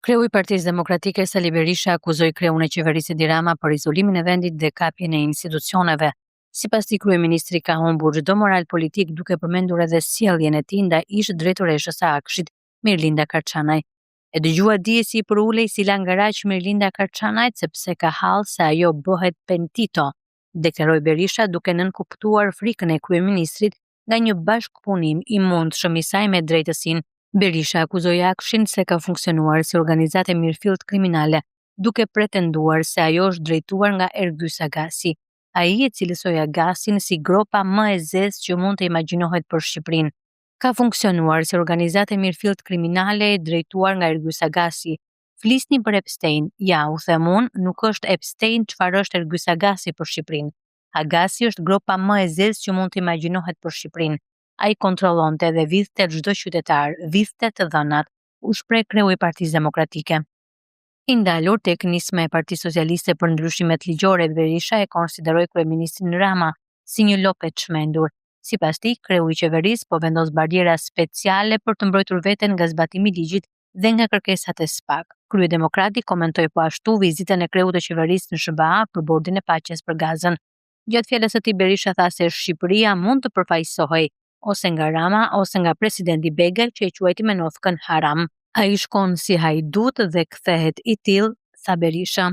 Kreu i Partisë Demokratike Sali Berisha akuzoi kreun e qeverisë Edi Rama për izolimin e vendit dhe kapjen e institucioneve. Sipas tij, kryeministri ka humbur çdo moral politik duke përmendur edhe sjelljen e tij ndaj ish drejtoreshës së Akshit, Mirlinda Karçanaj. E dëgjua diesi për ulej si la ngaraq Mirlinda Karçanajt sepse ka hall se ajo bëhet pentito, deklaroi Berisha duke nënkuptuar frikën e kryeministrit nga një bashkëpunim i mundshëm i saj me drejtësinë. Berisha akuzoi Akshin se ka funksionuar si organizatë mirëfillt kriminale, duke pretenduar se ajo është drejtuar nga Ergys Agasi, ai i cilësoi Agasin si gropa më e zezë që mund të imagjinohet për Shqipërinë. Ka funksionuar si organizatë mirëfillt kriminale drejtuar nga Ergys Agasi. Flisni për Epstein, ja u them unë, nuk është Epstein çfarë është Ergys Agasi për Shqipërinë. Agasi është gropa më e zezë që mund të imagjinohet për Shqipërinë. Ai kontrollonte dhe vidhte çdo qytetar, vidhte të dhënat, u shpreh kreu i Partisë Demokratike. I ndalur tek nisma e Partisë Socialiste për ndryshimet ligjore, Berisha e konsideroi kryeministrin Rama si një lopë e çmendur. Sipas tij, kreu i qeverisë po vendos barjera speciale për të mbrojtur veten nga zbatimi i ligjit dhe nga kërkesat e SPAK. Kryedemokrati komentoi po ashtu vizitën e kreut të qeverisë në SBA për bordin e paqes për Gazën. Gjatë fjalës së tij, Berisha tha se Shqipëria mund të përfaqësohej ose nga Rama ose nga presidenti Begaj që e quajti me nothkën haram. Ai shkon si hajdut dhe kthehet i tillë, tha Berisha.